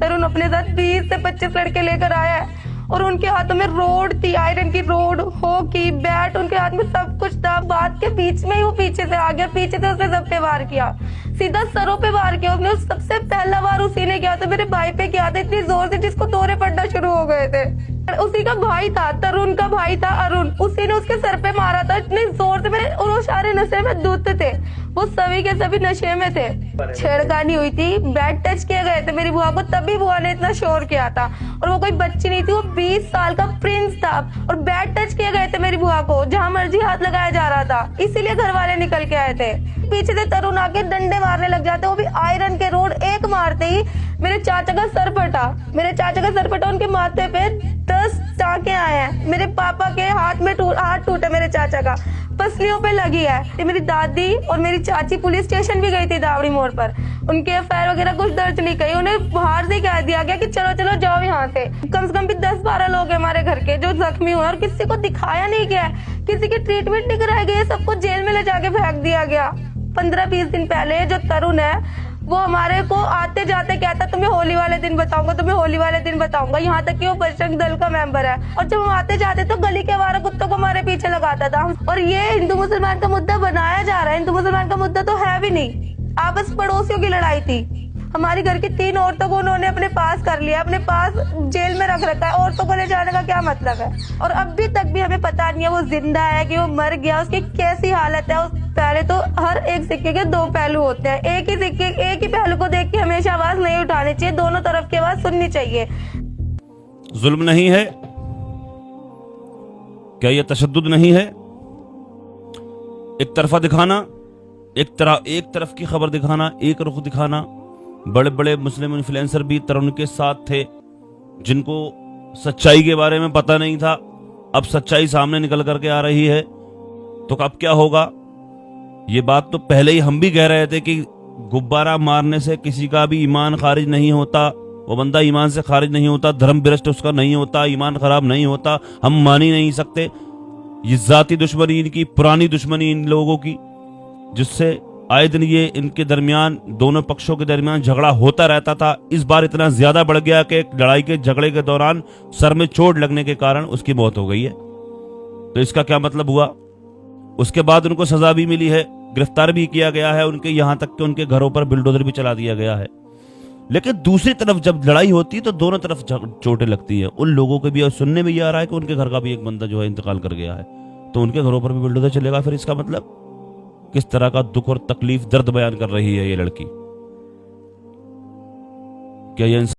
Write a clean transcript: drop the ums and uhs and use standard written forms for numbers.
तरुण अपने साथ 20 से 25 लड़के लेकर आया है और उनके हाथों में रोड थी, आयरन की रोड, हॉकी, बैट, उनके हाथ में सब कुछ था। बात के बीच में ही वो पीछे से आ गया, पीछे से उसने सब पे वार किया, सीधा सरों पे वार किया उसने। सबसे पहला वार उसी ने किया था, मेरे भाई पे किया था इतनी जोर से जिसको दौरे पड़ना शुरू हो गए थे। उसी का भाई था, तरुण का भाई था अरुण, उसी ने उसके सर पे मारा था इतनी जोर से। मेरे और वो सारे नशे में धुत थे, वो सभी के सभी नशे में थे। छेड़खानी हुई थी, बैट टच किए गए थे मेरी बुआ को, तभी बुआ ने इतना शोर किया था। और वो कोई बच्ची नहीं थी, वो 20 साल का प्रिंस था और बैट टच किए गए थे मेरी बुआ को, जहां मर्जी हाथ लगाया जा रहा था, इसीलिए घर वाले निकल के आए थे। पीछे से तरुण आके डंडे मारने लग जाते, वो भी आयरन के रोड। एक मारते ही मेरे चाचा का सर फटा, उनके माथे पे 10 टाँके आए हैं। मेरे पापा के हाथ टूटे, मेरे चाचा का पसलियों पे लगी है। मेरी दादी और मेरी चाची पुलिस स्टेशन भी गई थी दावड़ी मोड़ पर, उनके एफआईआर वगैरह कुछ दर्ज नहीं करी, उन्हें बाहर से कह दिया गया कि चलो चलो जाओ यहाँ से। कम से कम भी 10-12 लोग हैं हमारे घर के जो जख्मी हुए और किसी को दिखाया नहीं गया, किसी की ट्रीटमेंट नहीं कराई गई, सबको जेल में ले जाके फेंक दिया गया। 15-20 दिन पहले जो तरुण है वो हमारे को आते जाते कहता तुम्हें होली वाले दिन बताऊंगा, यहाँ तक कि वो बजरंग दल का मेंबर है। और जब हम आते जाते तो गली के आवारा कुत्तों को हमारे पीछे लगाता था। और ये हिंदू मुसलमान का मुद्दा बनाया जा रहा है, हिंदू मुसलमान का मुद्दा तो है भी नहीं, आपस पड़ोसियों की लड़ाई थी। हमारी घर की 3 औरतों को उन्होंने अपने पास कर लिया, अपने पास जेल में रख रखा है। औरतों को ले जाने का क्या मतलब है? और अभी तक भी हमें पता नहीं है वो जिंदा है कि वो मर गया, उसकी कैसी हालत है। पहले तो हर एक सिक्के के 2 पहलू होते हैं, एक ही पहलू को देख के हमेशा आवाज नहीं उठानी चाहिए, दोनों तरफ की आवाज सुननी चाहिए। जुल्म नहीं है क्या? यह तशद्दुद नहीं है? एक तरफा दिखाना, एक तरफ की खबर दिखाना, एक रुख दिखाना। बड़े बड़े मुस्लिम इन्फ्लुएंसर भी तरुण के साथ थे जिनको सच्चाई के बारे में पता नहीं था, अब सच्चाई सामने निकल करके आ रही है। तो अब क्या होगा? ये बात तो पहले ही हम भी कह रहे थे कि गुब्बारा मारने से किसी का भी ईमान खारिज नहीं होता, वो बंदा ईमान से खारिज नहीं होता, धर्म भ्रष्ट उसका नहीं होता, ईमान खराब नहीं होता, हम मान ही नहीं सकते। ये जाती दुश्मनी, इनकी पुरानी दुश्मनी इन लोगों की, जिससे आए दिन ये इनके दरमियान, दोनों पक्षों के दरमियान झगड़ा होता रहता था। इस बार इतना ज्यादा बढ़ गया कि लड़ाई के झगड़े के दौरान सर में चोट लगने के कारण उसकी मौत हो गई है। तो इसका क्या मतलब हुआ? उसके बाद उनको सजा भी मिली है, गिरफ्तार भी किया गया है, उनके यहां तक कि उनके घरों पर बुलडोजर भी चला दिया गया है। लेकिन दूसरी तरफ जब लड़ाई होती है तो दोनों तरफ चोटें लगती है। उन लोगों के भी, और सुनने में यह आ रहा है कि उनके घर का भी एक बंदा जो है इंतकाल कर गया है, तो उनके घरों पर भी बुलडोजर चलेगा। फिर इसका मतलब किस तरह का दुख और तकलीफ, दर्द बयान कर रही है ये लड़की? क्या ये